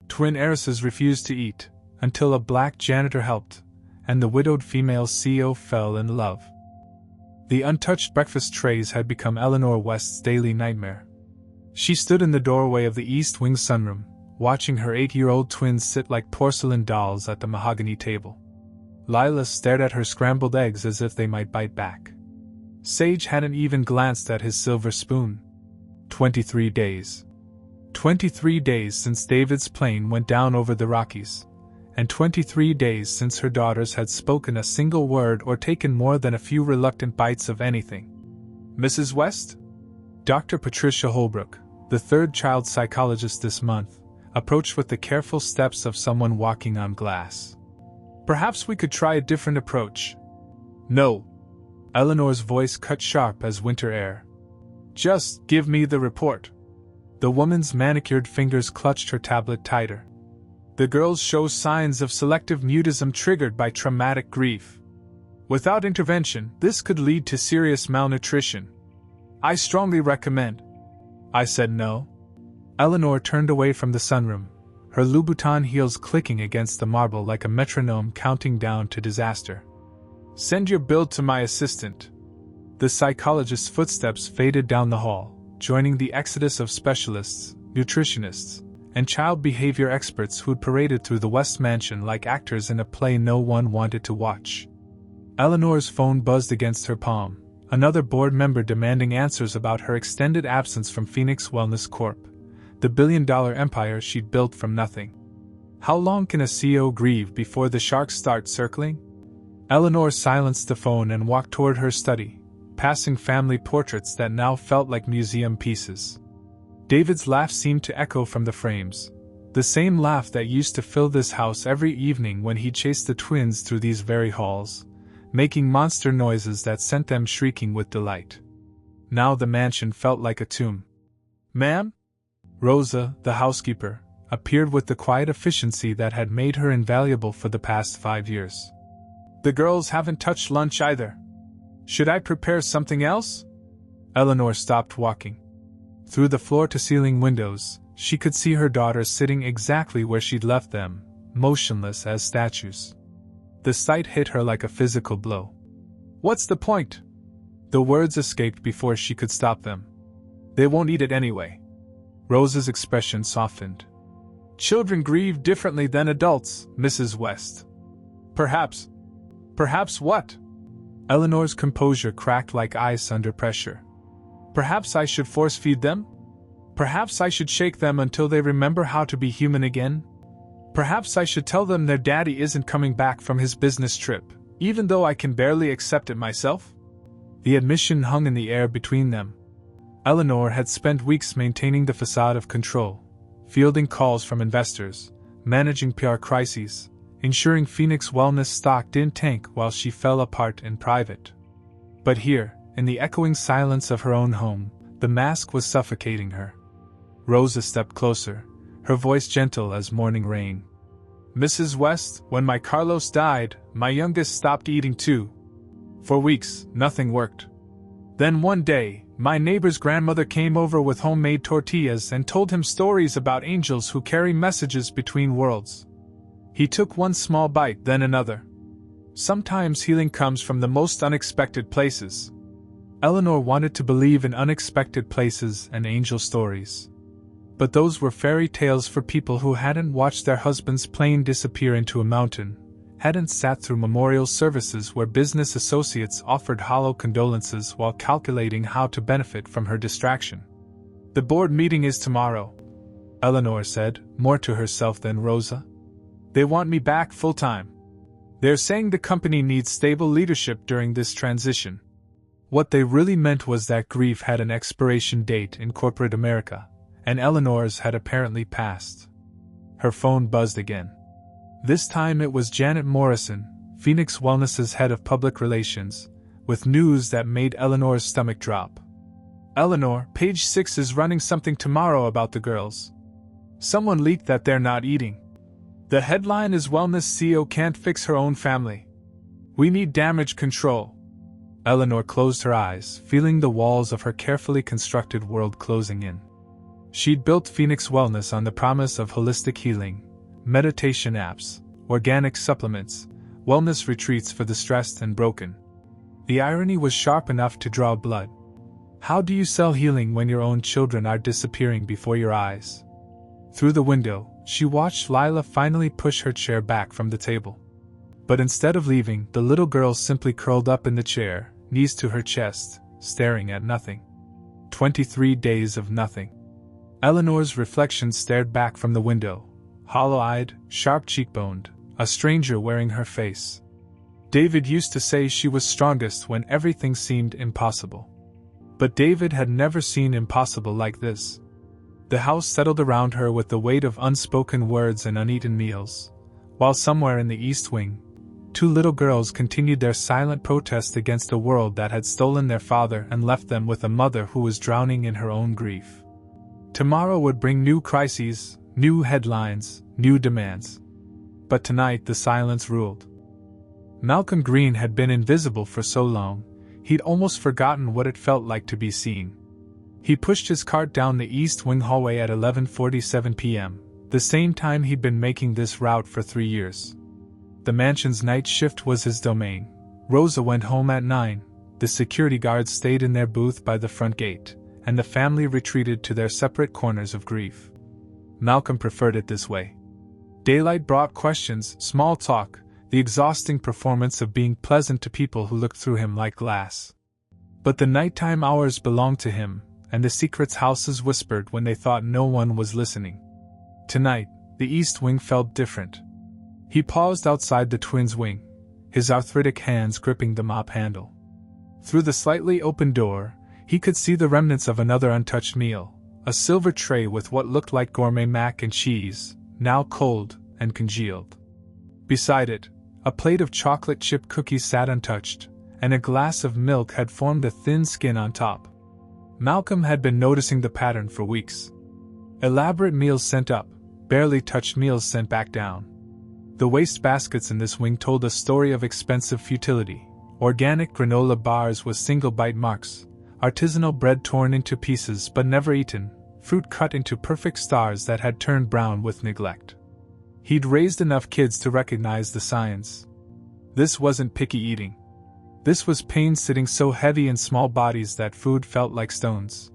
Twin heiresses refused to eat, until a black janitor helped, and the widowed female CEO fell in love. The untouched breakfast trays had become Eleanor West's daily nightmare. She stood in the doorway of the East Wing sunroom, watching her 8-year-old twins sit like porcelain dolls at the mahogany table. Lila stared at her scrambled eggs as if they might bite back. Sage hadn't even glanced at his silver spoon. 23 days. 23 days since David's plane went down over the Rockies, and 23 days since her daughters had spoken a single word or taken more than a few reluctant bites of anything. Mrs. West? Dr. Patricia Holbrook, the third child psychologist this month, approached with the careful steps of someone walking on glass. Perhaps we could try a different approach. No. Eleanor's voice cut sharp as winter air. Just give me the report. The woman's manicured fingers clutched her tablet tighter. The girls show signs of selective mutism triggered by traumatic grief. Without intervention, this could lead to serious malnutrition. I strongly recommend. I said no. Eleanor turned away from the sunroom, her Louboutin heels clicking against the marble like a metronome counting down to disaster. Send your bill to my assistant. The psychologist's footsteps faded down the hall, joining the exodus of specialists, nutritionists, and child behavior experts who'd paraded through the West Mansion like actors in a play no one wanted to watch. Eleanor's phone buzzed against her palm, another board member demanding answers about her extended absence from Phoenix Wellness Corp., the billion-dollar empire she'd built from nothing. How long can a CEO grieve before the sharks start circling? Eleanor silenced the phone and walked toward her study, passing family portraits that now felt like museum pieces. David's laugh seemed to echo from the frames, the same laugh that used to fill this house every evening when he chased the twins through these very halls, making monster noises that sent them shrieking with delight. Now the mansion felt like a tomb. Ma'am? Rosa, the housekeeper, appeared with the quiet efficiency that had made her invaluable for the past 5 years. The girls haven't touched lunch either. Should I prepare something else? Eleanor stopped walking. Through the floor-to-ceiling windows, she could see her daughters sitting exactly where she'd left them, motionless as statues. The sight hit her like a physical blow. What's the point? The words escaped before she could stop them. They won't eat it anyway. Rosa's expression softened. Children grieve differently than adults, Mrs. West. Perhaps. Perhaps what? Eleanor's composure cracked like ice under pressure. Perhaps I should force-feed them? Perhaps I should shake them until they remember how to be human again? Perhaps I should tell them their daddy isn't coming back from his business trip, even though I can barely accept it myself? The admission hung in the air between them. Eleanor had spent weeks maintaining the facade of control, fielding calls from investors, managing PR crises, ensuring Phoenix Wellness stock didn't tank while she fell apart in private. But here, in the echoing silence of her own home, the mask was suffocating her. Rosa stepped closer, her voice gentle as morning rain. Mrs. West, when my Carlos died, my youngest stopped eating too. For weeks, nothing worked. Then one day, my neighbor's grandmother came over with homemade tortillas and told him stories about angels who carry messages between worlds. He took one small bite, then another. Sometimes healing comes from the most unexpected places. Eleanor wanted to believe in unexpected places and angel stories. But those were fairy tales for people who hadn't watched their husband's plane disappear into a mountain, hadn't sat through memorial services where business associates offered hollow condolences while calculating how to benefit from her distraction. The board meeting is tomorrow, Eleanor said, more to herself than Rosa. They want me back full-time. They're saying the company needs stable leadership during this transition. What they really meant was that grief had an expiration date in corporate America, and Eleanor's had apparently passed. Her phone buzzed again. This time it was Janet Morrison, Phoenix Wellness's head of public relations, with news that made Eleanor's stomach drop. Eleanor, Page 6 is running something tomorrow about the girls. Someone leaked that they're not eating. The headline is Wellness CEO can't fix her own family. We need damage control. Eleanor closed her eyes, feeling the walls of her carefully constructed world closing in. She'd built Phoenix Wellness on the promise of holistic healing, meditation apps, organic supplements, wellness retreats for the stressed and broken. The irony was sharp enough to draw blood. How do you sell healing when your own children are disappearing before your eyes? Through the window, she watched Lila finally push her chair back from the table. But instead of leaving, the little girl simply curled up in the chair, knees to her chest, staring at nothing. 23 days of nothing. Eleanor's reflection stared back from the window, hollow-eyed, sharp-cheekboned, a stranger wearing her face. David used to say she was strongest when everything seemed impossible. But David had never seen impossible like this. The house settled around her with the weight of unspoken words and uneaten meals, while somewhere in the East Wing, two little girls continued their silent protest against a world that had stolen their father and left them with a mother who was drowning in her own grief. Tomorrow would bring new crises, new headlines, new demands. But tonight the silence ruled. Malcolm Green had been invisible for so long, he'd almost forgotten what it felt like to be seen. He pushed his cart down the East Wing hallway at 11:47 p.m., the same time he'd been making this route for 3 years. The mansion's night shift was his domain. Rosa went home at 9, the security guards stayed in their booth by the front gate, and the family retreated to their separate corners of grief. Malcolm preferred it this way. Daylight brought questions, small talk, the exhausting performance of being pleasant to people who looked through him like glass. But the nighttime hours belonged to him, and the secrets houses whispered when they thought no one was listening. Tonight, the East Wing felt different. He paused outside the twins' wing, his arthritic hands gripping the mop handle. Through the slightly open door, he could see the remnants of another untouched meal, a silver tray with what looked like gourmet mac and cheese, now cold and congealed. Beside it, a plate of chocolate chip cookies sat untouched, and a glass of milk had formed a thin skin on top. Malcolm had been noticing the pattern for weeks. Elaborate meals sent up, barely touched meals sent back down. The waste baskets in this wing told a story of expensive futility. Organic granola bars with single bite marks, artisanal bread torn into pieces but never eaten, fruit cut into perfect stars that had turned brown with neglect. He'd raised enough kids to recognize the signs. This wasn't picky eating. This was pain sitting so heavy in small bodies that food felt like stones.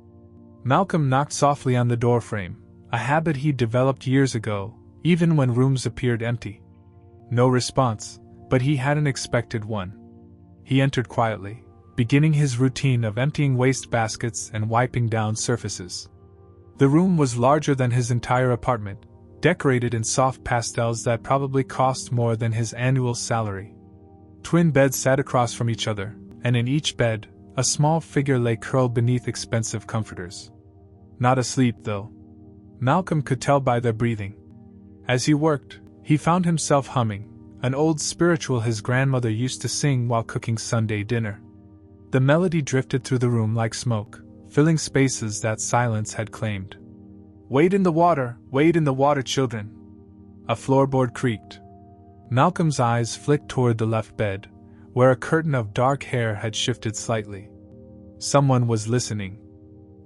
Malcolm knocked softly on the doorframe, a habit he'd developed years ago, even when rooms appeared empty. No response, but he hadn't expected one. He entered quietly, beginning his routine of emptying waste baskets and wiping down surfaces. The room was larger than his entire apartment, decorated in soft pastels that probably cost more than his annual salary. Twin beds sat across from each other, and in each bed, a small figure lay curled beneath expensive comforters. Not asleep, though. Malcolm could tell by their breathing. As he worked, he found himself humming, an old spiritual his grandmother used to sing while cooking Sunday dinner. The melody drifted through the room like smoke, filling spaces that silence had claimed. Wade in the water, children." A floorboard creaked. Malcolm's eyes flicked toward the left bed, where a curtain of dark hair had shifted slightly. Someone was listening.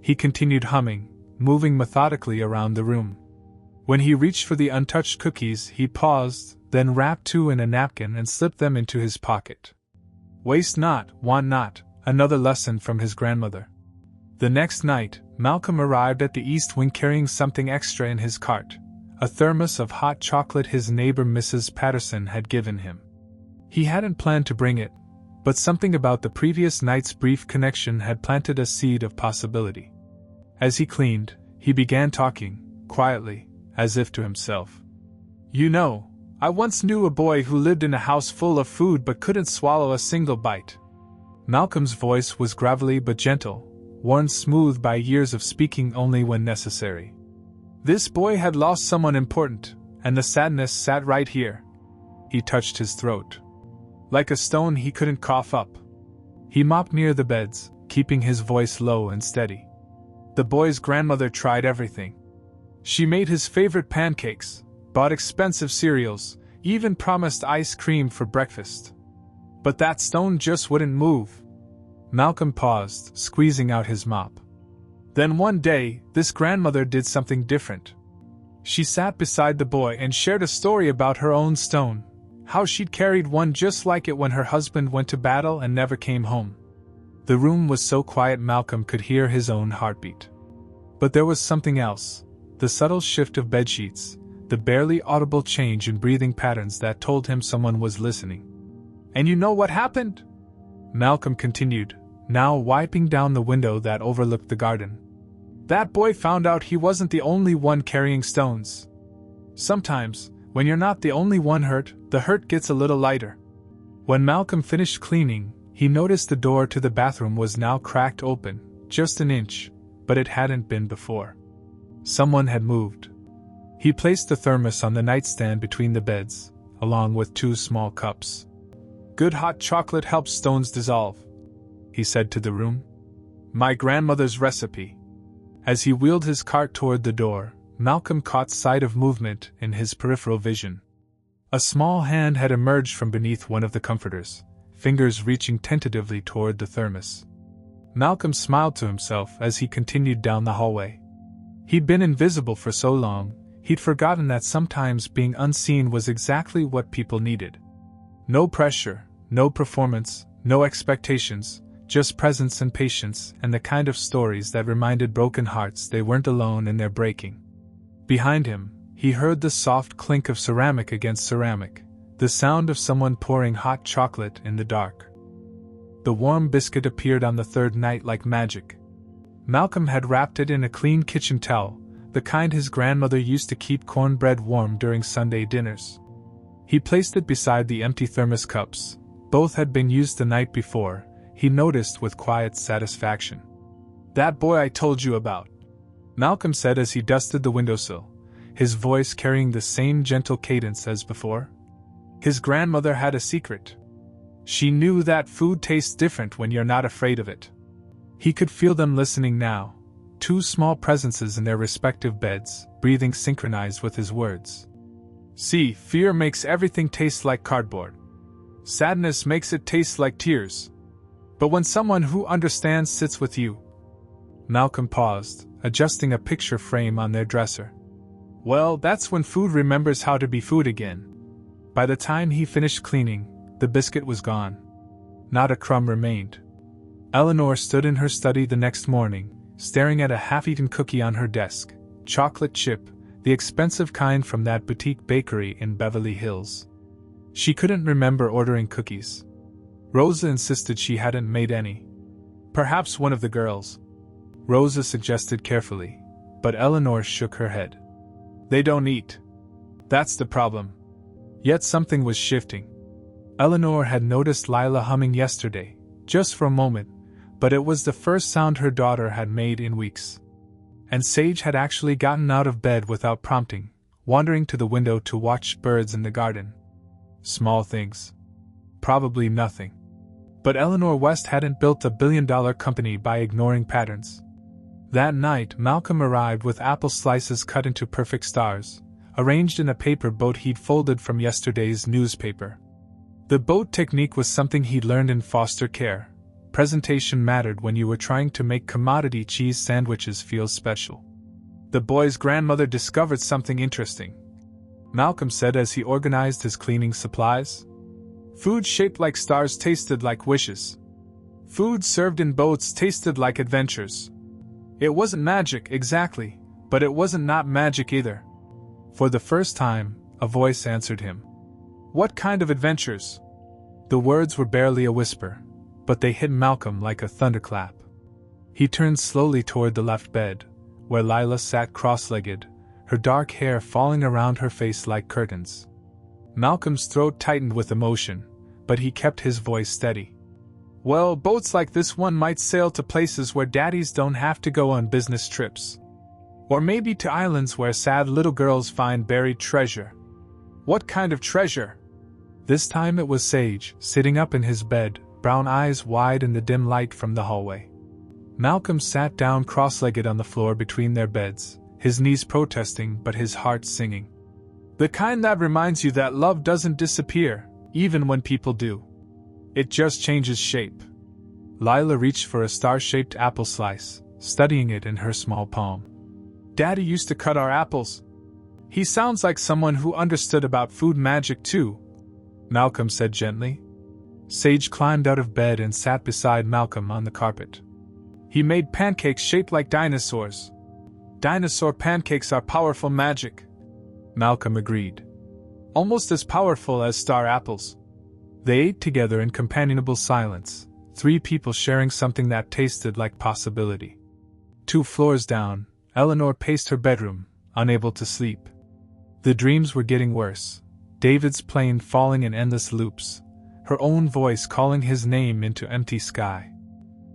He continued humming, moving methodically around the room. When he reached for the untouched cookies, he paused, then wrapped 2 in a napkin and slipped them into his pocket. Waste not, want not, another lesson from his grandmother. The next night, Malcolm arrived at the East Wing carrying something extra in his cart, a thermos of hot chocolate his neighbor Mrs. Patterson had given him. He hadn't planned to bring it, but something about the previous night's brief connection had planted a seed of possibility. As he cleaned, he began talking, quietly, as if to himself. "You know, I once knew a boy who lived in a house full of food but couldn't swallow a single bite." Malcolm's voice was gravelly but gentle, worn smooth by years of speaking only when necessary. "This boy had lost someone important, and the sadness sat right here." He touched his throat. Like a stone he couldn't cough up. He mopped near the beds, keeping his voice low and steady. The boy's grandmother tried everything. She made his favorite pancakes, bought expensive cereals, even promised ice cream for breakfast. But that stone just wouldn't move. Malcolm paused, squeezing out his mop. Then one day, this grandmother did something different. She sat beside the boy and shared a story about her own stone, how she'd carried one just like it when her husband went to battle and never came home. The room was so quiet Malcolm could hear his own heartbeat. But there was something else, the subtle shift of bedsheets, the barely audible change in breathing patterns that told him someone was listening. And you know what happened? Malcolm continued, now wiping down the window that overlooked the garden. That boy found out he wasn't the only one carrying stones. Sometimes, when you're not the only one hurt, the hurt gets a little lighter. When Malcolm finished cleaning, he noticed the door to the bathroom was now cracked open, just an inch, but it hadn't been before. Someone had moved. He placed the thermos on the nightstand between the beds, along with 2 small cups. Good hot chocolate helps stones dissolve, he said to the room. My grandmother's recipe. As he wheeled his cart toward the door, Malcolm caught sight of movement in his peripheral vision. A small hand had emerged from beneath one of the comforters, fingers reaching tentatively toward the thermos. Malcolm smiled to himself as he continued down the hallway. He'd been invisible for so long, he'd forgotten that sometimes being unseen was exactly what people needed. No pressure, no performance, no expectations, just presence and patience and the kind of stories that reminded broken hearts they weren't alone in their breaking. Behind him, he heard the soft clink of ceramic against ceramic, the sound of someone pouring hot chocolate in the dark. The warm biscuit appeared on the third night like magic. Malcolm had wrapped it in a clean kitchen towel, the kind his grandmother used to keep cornbread warm during Sunday dinners. He placed it beside the empty thermos cups. Both had been used the night before, he noticed with quiet satisfaction. That boy I told you about, Malcolm said as he dusted the windowsill, his voice carrying the same gentle cadence as before. His grandmother had a secret. She knew that food tastes different when you're not afraid of it. He could feel them listening now, 2 small presences in their respective beds, breathing synchronized with his words. See, fear makes everything taste like cardboard. Sadness makes it taste like tears. But when someone who understands sits with you. Malcolm paused, adjusting a picture frame on their dresser. Well, that's when food remembers how to be food again. By the time he finished cleaning, the biscuit was gone. Not a crumb remained. Eleanor stood in her study the next morning, staring at a half-eaten cookie on her desk, chocolate chip, the expensive kind from that boutique bakery in Beverly Hills. She couldn't remember ordering cookies. Rosa insisted she hadn't made any. Perhaps one of the girls. Rosa suggested carefully, but Eleanor shook her head. They don't eat. That's the problem. Yet something was shifting. Eleanor had noticed Lila humming yesterday, just for a moment, but it was the first sound her daughter had made in weeks. And Sage had actually gotten out of bed without prompting, wandering to the window to watch birds in the garden. Small things. Probably nothing. But Eleanor West hadn't built a billion-dollar company by ignoring patterns. That night, Malcolm arrived with apple slices cut into perfect stars, arranged in a paper boat he'd folded from yesterday's newspaper. The boat technique was something he'd learned in foster care. Presentation mattered when you were trying to make commodity cheese sandwiches feel special. The boy's grandmother discovered something interesting, Malcolm said as he organized his cleaning supplies. Food shaped like stars tasted like wishes. Food served in boats tasted like adventures. It wasn't magic exactly, but it wasn't not magic either. For the first time, a voice answered him. What kind of adventures? The words were barely a whisper, but they hit Malcolm like a thunderclap. He turned slowly toward the left bed, where Lila sat cross-legged, her dark hair falling around her face like curtains. Malcolm's throat tightened with emotion, but he kept his voice steady. Well, boats like this one might sail to places where daddies don't have to go on business trips. Or maybe to islands where sad little girls find buried treasure. What kind of treasure? This time it was Sage, sitting up in his bed, brown eyes wide in the dim light from the hallway. Malcolm sat down cross-legged on the floor between their beds, his knees protesting but his heart singing. The kind that reminds you that love doesn't disappear, even when people do. It just changes shape. Lila reached for a star-shaped apple slice, studying it in her small palm. "Daddy used to cut our apples. He sounds like someone who understood about food magic too," Malcolm said gently. Sage climbed out of bed and sat beside Malcolm on the carpet. "He made pancakes shaped like dinosaurs. Dinosaur pancakes are powerful magic," Malcolm agreed. "Almost as powerful as star apples." They ate together in companionable silence, 3 people sharing something that tasted like possibility. 2 floors down, Eleanor paced her bedroom, unable to sleep. The dreams were getting worse, David's plane falling in endless loops, her own voice calling his name into empty sky.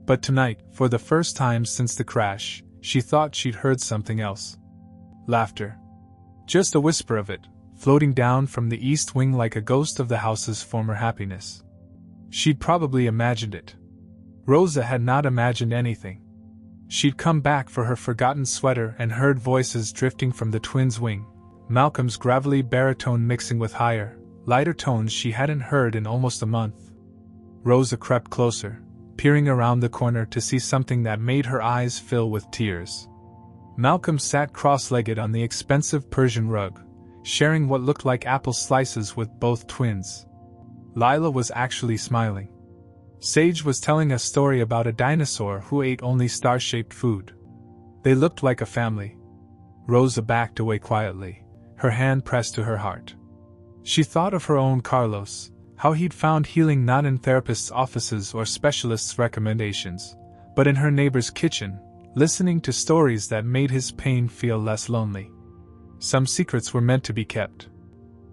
But tonight, for the first time since the crash, she thought she'd heard something else. Laughter. Just a whisper of it, floating down from the east wing like a ghost of the house's former happiness. She'd probably imagined it. Rosa had not imagined anything. She'd come back for her forgotten sweater and heard voices drifting from the twins' wing, Malcolm's gravelly baritone mixing with higher, lighter tones she hadn't heard in almost a month. Rosa crept closer, peering around the corner to see something that made her eyes fill with tears. Malcolm sat cross-legged on the expensive Persian rug, sharing what looked like apple slices with both twins. Lila was actually smiling. Sage was telling a story about a dinosaur who ate only star-shaped food. They looked like a family. Rosa backed away quietly, her hand pressed to her heart. She thought of her own Carlos, how he'd found healing not in therapists' offices or specialists' recommendations, but in her neighbor's kitchen, listening to stories that made his pain feel less lonely. Some secrets were meant to be kept.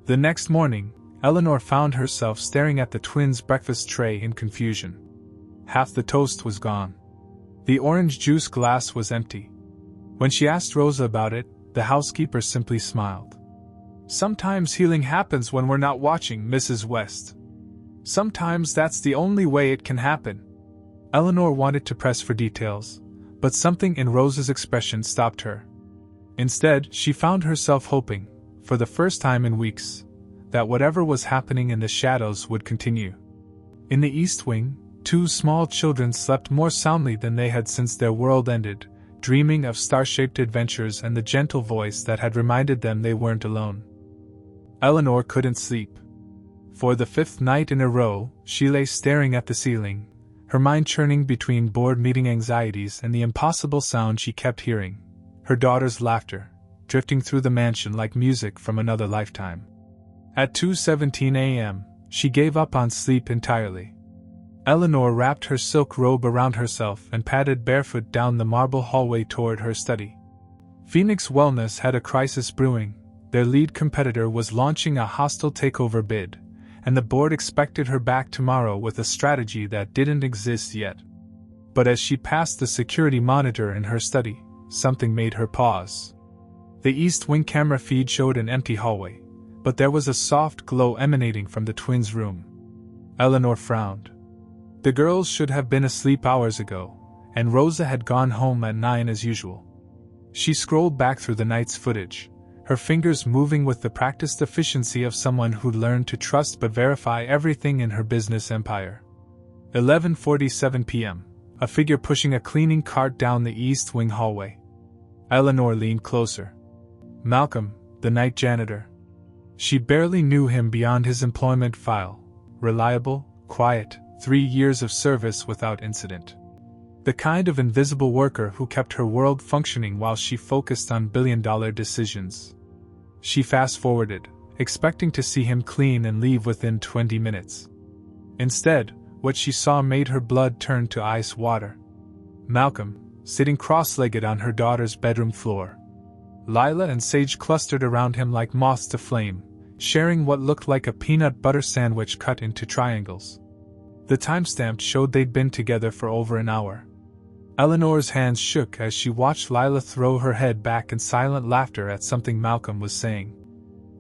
The next morning, Eleanor found herself staring at the twins' breakfast tray in confusion. Half the toast was gone. The orange juice glass was empty. When she asked Rosa about it, the housekeeper simply smiled. "Sometimes healing happens when we're not watching, Mrs. West. Sometimes that's the only way it can happen." Eleanor wanted to press for details, but something in Rosa's expression stopped her. Instead, she found herself hoping, for the first time in weeks, that whatever was happening in the shadows would continue. In the East Wing, 2 small children slept more soundly than they had since their world ended, dreaming of star-shaped adventures and the gentle voice that had reminded them they weren't alone. Eleanor couldn't sleep. For the 5th night in a row, she lay staring at the ceiling, her mind churning between board-meeting anxieties and the impossible sound she kept hearing, her daughter's laughter, drifting through the mansion like music from another lifetime. At 2:17 a.m., she gave up on sleep entirely. Eleanor wrapped her silk robe around herself and padded barefoot down the marble hallway toward her study. Phoenix Wellness had a crisis brewing. Their lead competitor was launching a hostile takeover bid, and the board expected her back tomorrow with a strategy that didn't exist yet. But as she passed the security monitor in her study, something made her pause. The East Wing camera feed showed an empty hallway, but there was a soft glow emanating from the twins' room. Eleanor frowned. The girls should have been asleep hours ago, and Rosa had gone home at 9 as usual. She scrolled back through the night's footage, her fingers moving with the practiced efficiency of someone who'd learned to trust but verify everything in her business empire. 11:47 p.m., a figure pushing a cleaning cart down the East Wing hallway. Eleanor leaned closer. Malcolm, the night janitor. She barely knew him beyond his employment file. Reliable, quiet, 3 years of service without incident. The kind of invisible worker who kept her world functioning while she focused on billion-dollar decisions. She fast-forwarded, expecting to see him clean and leave within 20 minutes. Instead, what she saw made her blood turn to ice water. Malcolm, sitting cross-legged on her daughter's bedroom floor. Lila and Sage clustered around him like moths to flame, sharing what looked like a peanut butter sandwich cut into triangles. The timestamp showed they'd been together for over an hour. Eleanor's hands shook as she watched Lila throw her head back in silent laughter at something Malcolm was saying.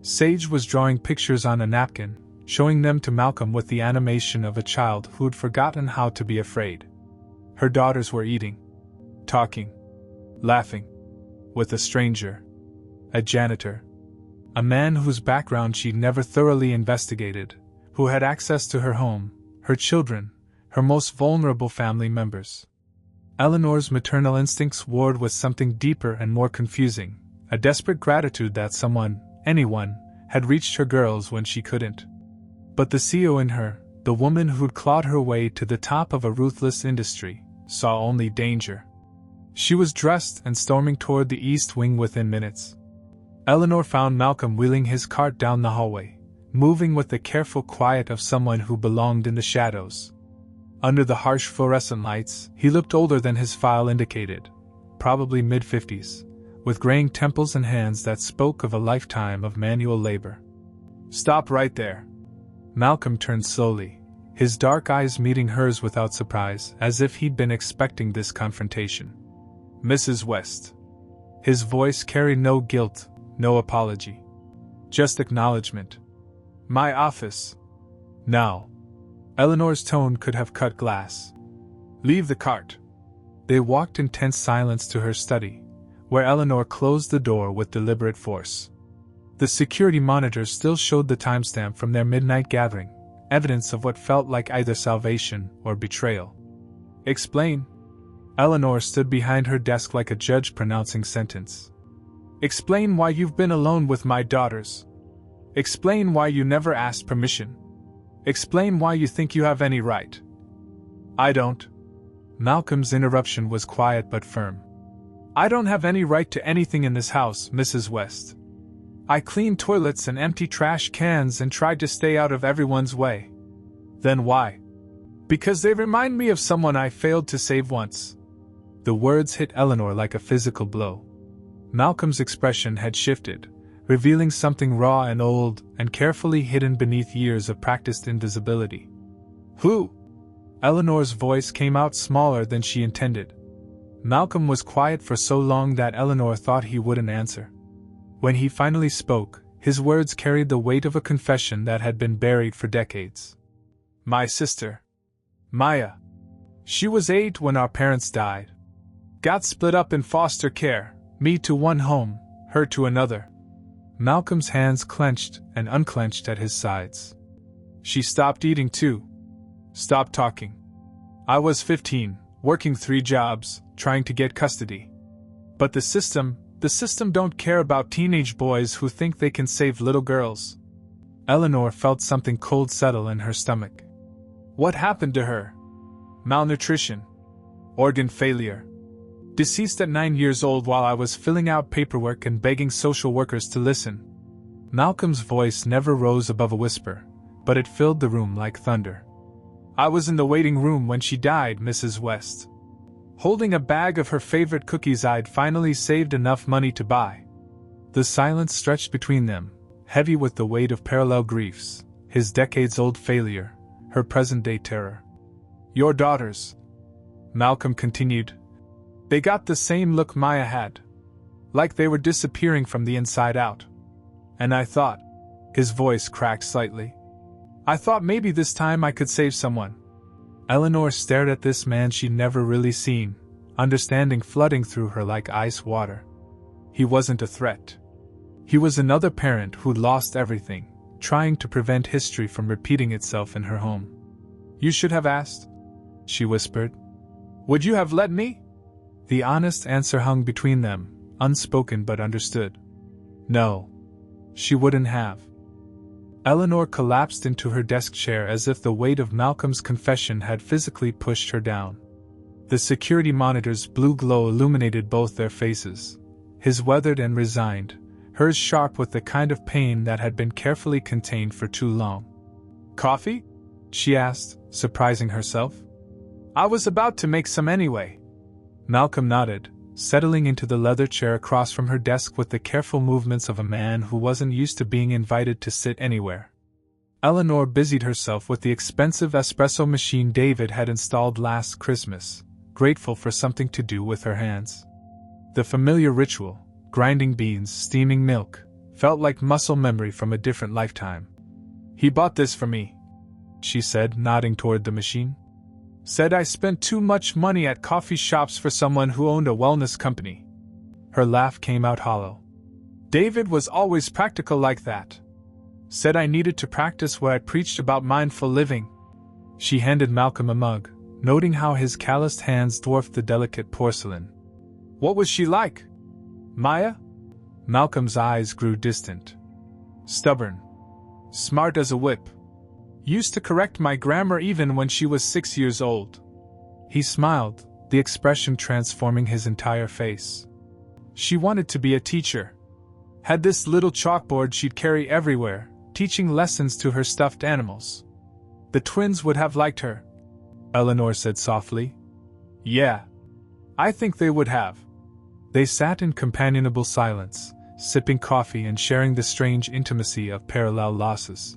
Sage was drawing pictures on a napkin, showing them to Malcolm with the animation of a child who'd forgotten how to be afraid. Her daughters were eating, talking, laughing, with a stranger. A janitor. A man whose background she'd never thoroughly investigated, who had access to her home, her children, her most vulnerable family members. Eleanor's maternal instincts warred with something deeper and more confusing, a desperate gratitude that someone, anyone, had reached her girls when she couldn't. But the CEO in her, the woman who'd clawed her way to the top of a ruthless industry, saw only danger. She was dressed and storming toward the East Wing within minutes. Eleanor found Malcolm wheeling his cart down the hallway, moving with the careful quiet of someone who belonged in the shadows. Under the harsh fluorescent lights, he looked older than his file indicated, probably mid-50s, with graying temples and hands that spoke of a lifetime of manual labor. "Stop right there." Malcolm turned slowly, his dark eyes meeting hers without surprise, as if he'd been expecting this confrontation. "Mrs. West." His voice carried no guilt, no apology. Just acknowledgement. "My office." "Now." Eleanor's tone could have cut glass. "Leave the cart." They walked in tense silence to her study, where Eleanor closed the door with deliberate force. The security monitors still showed the timestamp from their midnight gathering, evidence of what felt like either salvation or betrayal. "Explain." Eleanor stood behind her desk like a judge pronouncing sentence. "Explain why you've been alone with my daughters. Explain why you never asked permission. Explain why you think you have any right." "I don't." Malcolm's interruption was quiet but firm. "I don't have any right to anything in this house, Mrs. West. I clean toilets and empty trash cans and tried to stay out of everyone's way." "Then why?" "Because they remind me of someone I failed to save once." The words hit Eleanor like a physical blow. Malcolm's expression had shifted, revealing something raw and old and carefully hidden beneath years of practiced invisibility. "Who?" Eleanor's voice came out smaller than she intended. Malcolm was quiet for so long that Eleanor thought he wouldn't answer. When he finally spoke, his words carried the weight of a confession that had been buried for decades. "My sister. Maya. She was 8 when our parents died. Got split up in foster care, me to one home, her to another." Malcolm's hands clenched and unclenched at his sides. "She stopped eating too. Stopped talking. I was 15, working 3 jobs, trying to get custody. But the system don't care about teenage boys who think they can save little girls." Eleanor felt something cold settle in her stomach. "What happened to her?" "Malnutrition. Organ failure. Deceased at 9 years old while I was filling out paperwork and begging social workers to listen." Malcolm's voice never rose above a whisper, but it filled the room like thunder. "I was in the waiting room when she died, Mrs. West. Holding a bag of her favorite cookies I'd finally saved enough money to buy." The silence stretched between them, heavy with the weight of parallel griefs, his decades-old failure, her present-day terror. "Your daughters," Malcolm continued, "they got the same look Maya had. Like they were disappearing from the inside out. And I thought," his voice cracked slightly, "I thought maybe this time I could save someone." Eleanor stared at this man she'd never really seen, understanding flooding through her like ice water. He wasn't a threat. He was another parent who'd lost everything, trying to prevent history from repeating itself in her home. "You should have asked," she whispered. "Would you have let me?" The honest answer hung between them, unspoken but understood. No. She wouldn't have. Eleanor collapsed into her desk chair as if the weight of Malcolm's confession had physically pushed her down. The security monitor's blue glow illuminated both their faces, his weathered and resigned, hers sharp with the kind of pain that had been carefully contained for too long. "Coffee?" she asked, surprising herself. "I was about to make some anyway." Malcolm nodded, settling into the leather chair across from her desk with the careful movements of a man who wasn't used to being invited to sit anywhere. Eleanor busied herself with the expensive espresso machine David had installed last Christmas, grateful for something to do with her hands. The familiar ritual, grinding beans, steaming milk, felt like muscle memory from a different lifetime. "He bought this for me," she said, nodding toward the machine. "Said I spent too much money at coffee shops for someone who owned a wellness company." Her laugh came out hollow. "David was always practical like that. Said I needed to practice where I preached about mindful living." She handed Malcolm a mug, noting how his calloused hands dwarfed the delicate porcelain. What was she like? Maya? Malcolm's eyes grew distant. Stubborn. Smart as a whip. Used to correct my grammar even when she was 6 years old. He smiled, the expression transforming his entire face. She wanted to be a teacher. Had this little chalkboard she'd carry everywhere, teaching lessons to her stuffed animals. The twins would have liked her, Eleanor said softly. Yeah. I think they would have. They sat in companionable silence, sipping coffee and sharing the strange intimacy of parallel losses.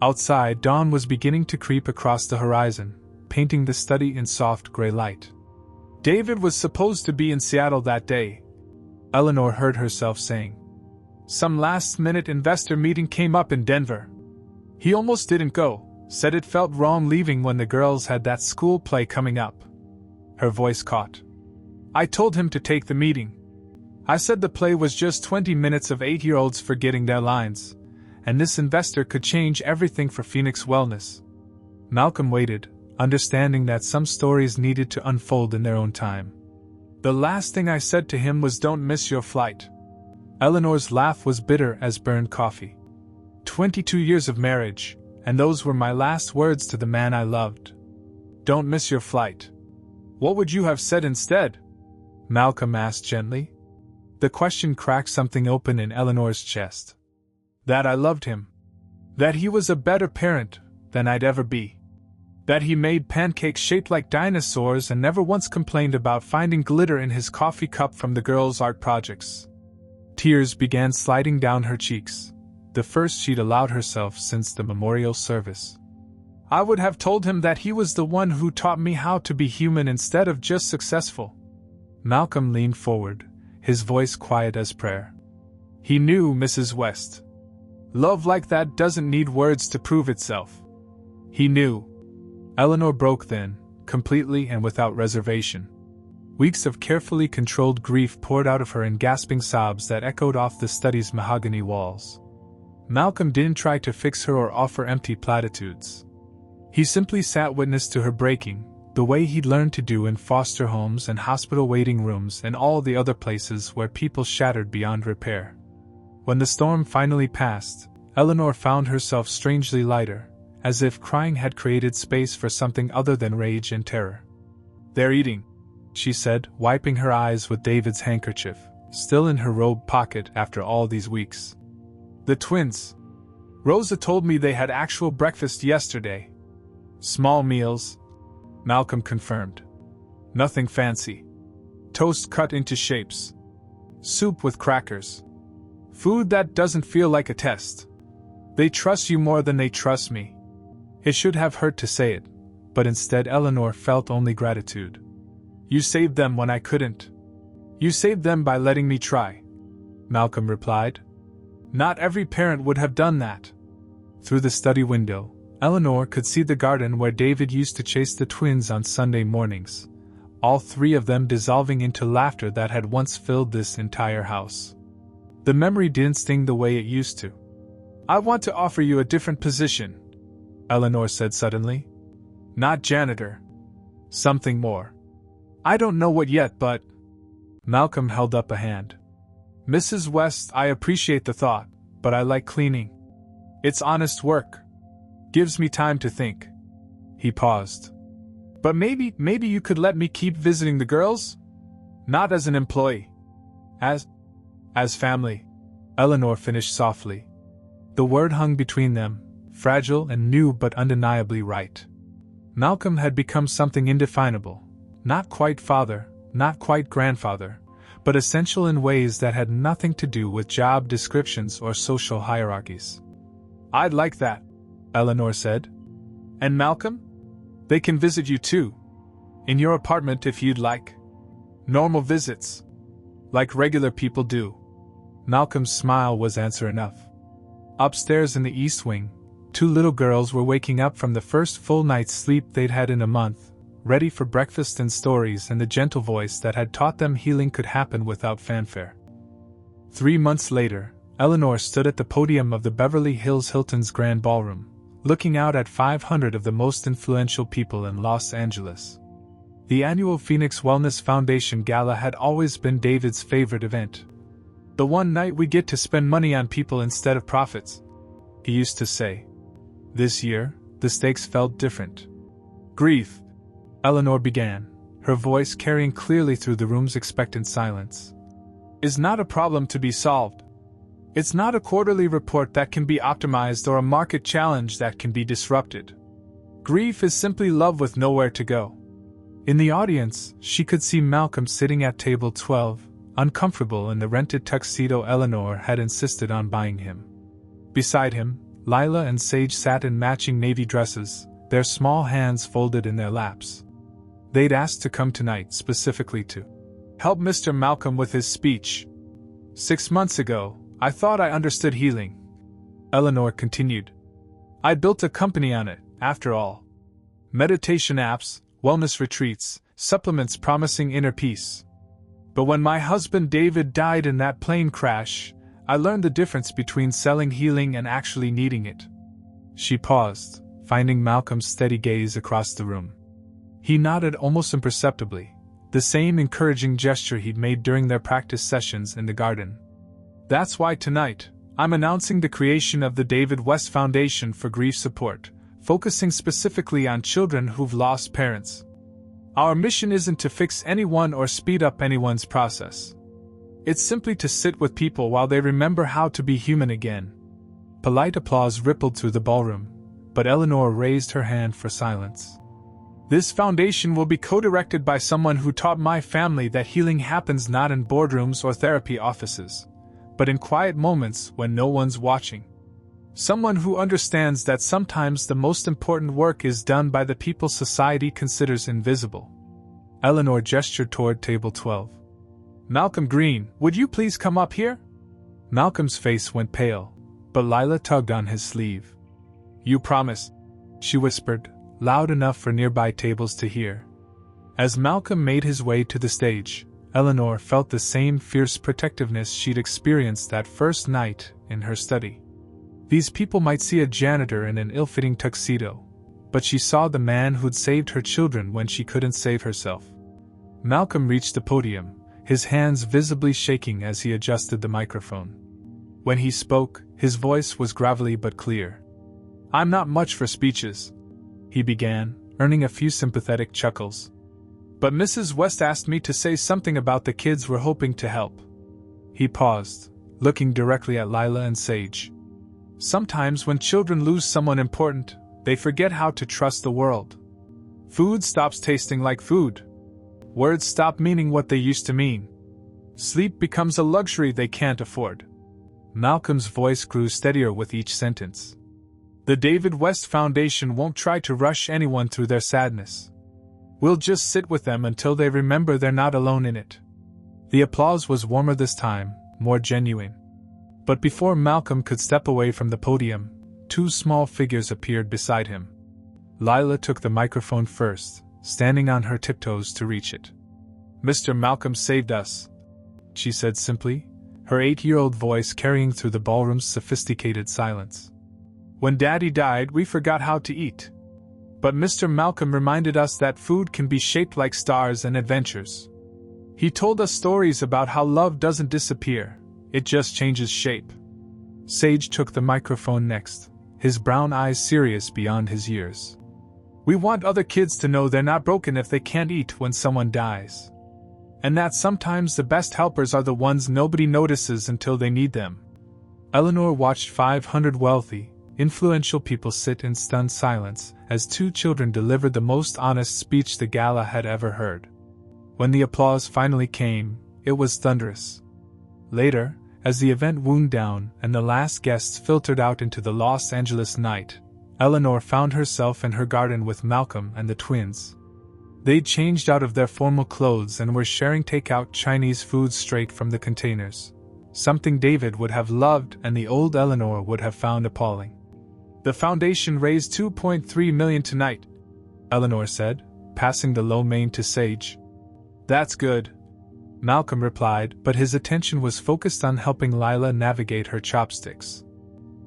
Outside, dawn was beginning to creep across the horizon, painting the study in soft gray light. David was supposed to be in Seattle that day, Eleanor heard herself saying. Some last-minute investor meeting came up in Denver. He almost didn't go, said it felt wrong leaving when the girls had that school play coming up. Her voice caught. I told him to take the meeting. I said the play was just 20 minutes of 8-year-olds forgetting their lines, and this investor could change everything for Phoenix Wellness. Malcolm waited, understanding that some stories needed to unfold in their own time. The last thing I said to him was don't miss your flight. Eleanor's laugh was bitter as burned coffee. 22 years of marriage, and those were my last words to the man I loved. Don't miss your flight. What would you have said instead? Malcolm asked gently. The question cracked something open in Eleanor's chest. That I loved him. That he was a better parent than I'd ever be. That he made pancakes shaped like dinosaurs and never once complained about finding glitter in his coffee cup from the girls' art projects. Tears began sliding down her cheeks, the first she'd allowed herself since the memorial service. I would have told him that he was the one who taught me how to be human instead of just successful. Malcolm leaned forward, his voice quiet as prayer. He knew, Mrs. West. Love like that doesn't need words to prove itself. He knew. Eleanor broke then, completely and without reservation. Weeks of carefully controlled grief poured out of her in gasping sobs that echoed off the study's mahogany walls. Malcolm didn't try to fix her or offer empty platitudes. He simply sat witness to her breaking, the way he'd learned to do in foster homes and hospital waiting rooms and all the other places where people shattered beyond repair. When the storm finally passed, Eleanor found herself strangely lighter, as if crying had created space for something other than rage and terror. They're eating, she said, wiping her eyes with David's handkerchief, still in her robe pocket after all these weeks. The twins. Rosa told me they had actual breakfast yesterday. Small meals, Malcolm confirmed. Nothing fancy. Toast cut into shapes. Soup with crackers. Food that doesn't feel like a test. They trust you more than they trust me. It should have hurt to say it, but instead Eleanor felt only gratitude. You saved them when I couldn't. You saved them by letting me try, Malcolm replied. Not every parent would have done that. Through the study window, Eleanor could see the garden where David used to chase the twins on Sunday mornings, all three of them dissolving into laughter that had once filled this entire house. The memory didn't sting the way it used to. I want to offer you a different position, Eleanor said suddenly. Not janitor. Something more. I don't know what yet, but... Malcolm held up a hand. Mrs. West, I appreciate the thought, but I like cleaning. It's honest work. Gives me time to think. He paused. But maybe you could let me keep visiting the girls? Not as an employee. As family, Eleanor finished softly. The word hung between them, fragile and new but undeniably right. Malcolm had become something indefinable, not quite father, not quite grandfather, but essential in ways that had nothing to do with job descriptions or social hierarchies. I'd like that, Eleanor said. And Malcolm? They can visit you too. In your apartment if you'd like. Normal visits. Like regular people do. Malcolm's smile was answer enough. Upstairs in the East Wing, two little girls were waking up from the first full night's sleep they'd had in a month, ready for breakfast and stories and the gentle voice that had taught them healing could happen without fanfare. 3 months later, Eleanor stood at the podium of the Beverly Hills Hilton's Grand Ballroom, looking out at 500 of the most influential people in Los Angeles. The annual Phoenix Wellness Foundation Gala had always been David's favorite event. "The one night we get to spend money on people instead of profits," he used to say. This year, the stakes felt different. "Grief," Eleanor began, her voice carrying clearly through the room's expectant silence, "is not a problem to be solved. It's not a quarterly report that can be optimized or a market challenge that can be disrupted. Grief is simply love with nowhere to go." In the audience, she could see Malcolm sitting at table 12, uncomfortable in the rented tuxedo Eleanor had insisted on buying him. Beside him, Lila and Sage sat in matching navy dresses, their small hands folded in their laps. They'd asked to come tonight specifically to help Mr. Malcolm with his speech. "6 months ago, I thought I understood healing," Eleanor continued. "I built a company on it, after all. Meditation apps, wellness retreats, supplements promising inner peace. But when my husband David died in that plane crash, I learned the difference between selling healing and actually needing it." She paused, finding Malcolm's steady gaze across the room. He nodded almost imperceptibly, the same encouraging gesture he'd made during their practice sessions in the garden. "That's why tonight, I'm announcing the creation of the David West Foundation for Grief Support, focusing specifically on children who've lost parents. Our mission isn't to fix anyone or speed up anyone's process. It's simply to sit with people while they remember how to be human again." Polite applause rippled through the ballroom, but Eleanor raised her hand for silence. "This foundation will be co-directed by someone who taught my family that healing happens not in boardrooms or therapy offices, but in quiet moments when no one's watching. Someone who understands that sometimes the most important work is done by the people society considers invisible." Eleanor gestured toward table 12. "Malcolm Green, would you please come up here?" Malcolm's face went pale, but Lila tugged on his sleeve. "You promise," she whispered, loud enough for nearby tables to hear. As Malcolm made his way to the stage, Eleanor felt the same fierce protectiveness she'd experienced that first night in her study. These people might see a janitor in an ill-fitting tuxedo, but she saw the man who'd saved her children when she couldn't save herself. Malcolm reached the podium, his hands visibly shaking as he adjusted the microphone. When he spoke, his voice was gravelly but clear. "I'm not much for speeches," he began, earning a few sympathetic chuckles. "But Mrs. West asked me to say something about the kids we're hoping to help." He paused, looking directly at Lila and Sage. "Sometimes when children lose someone important, they forget how to trust the world. Food stops tasting like food. Words stop meaning what they used to mean. Sleep becomes a luxury they can't afford." Malcolm's voice grew steadier with each sentence. "The David West Foundation won't try to rush anyone through their sadness. We'll just sit with them until they remember they're not alone in it." The applause was warmer this time, more genuine. But before Malcolm could step away from the podium, 2 small figures appeared beside him. Lila took the microphone first, standing on her tiptoes to reach it. "Mr. Malcolm saved us," she said simply, her 8-year-old voice carrying through the ballroom's sophisticated silence. "When Daddy died, we forgot how to eat. But Mr. Malcolm reminded us that food can be shaped like stars and adventures. He told us stories about how love doesn't disappear, it just changes shape." Sage took the microphone next, his brown eyes serious beyond his years. "We want other kids to know they're not broken if they can't eat when someone dies. And that sometimes the best helpers are the ones nobody notices until they need them." Eleanor watched 500 wealthy, influential people sit in stunned silence as 2 children delivered the most honest speech the gala had ever heard. When the applause finally came, it was thunderous. Later, as the event wound down and the last guests filtered out into the Los Angeles night, Eleanor found herself in her garden with Malcolm and the twins. They'd changed out of their formal clothes and were sharing takeout Chinese food straight from the containers, something David would have loved and the old Eleanor would have found appalling. "The foundation raised $2.3 million tonight," Eleanor said, passing the lo mein to Sage. "That's good," Malcolm replied, but his attention was focused on helping Lila navigate her chopsticks.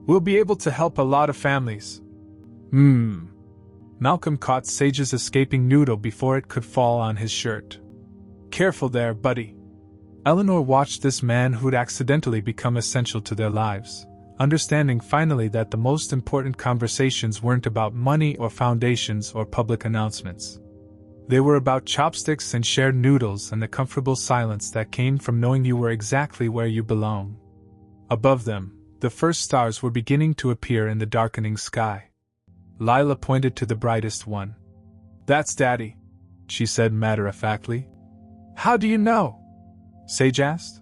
"We'll be able to help a lot of families." Malcolm caught Sage's escaping noodle before it could fall on his shirt. Careful there, buddy. Eleanor watched this man who'd accidentally become essential to their lives, understanding finally that the most important conversations weren't about money or foundations or public announcements. They were about chopsticks and shared noodles and the comfortable silence that came from knowing you were exactly where you belong. Above them, the first stars were beginning to appear in the darkening sky. Lila pointed to the brightest one. "That's Daddy," she said matter-of-factly. "How do you know?" Sage asked.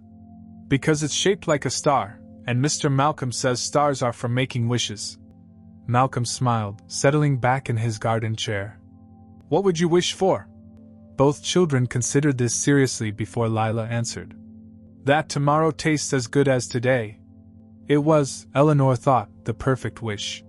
"Because it's shaped like a star, and Mr. Malcolm says stars are for making wishes." Malcolm smiled, settling back in his garden chair. "What would you wish for?" Both children considered this seriously before Lila answered. "That tomorrow tastes as good as today." It was, Eleanor thought, the perfect wish.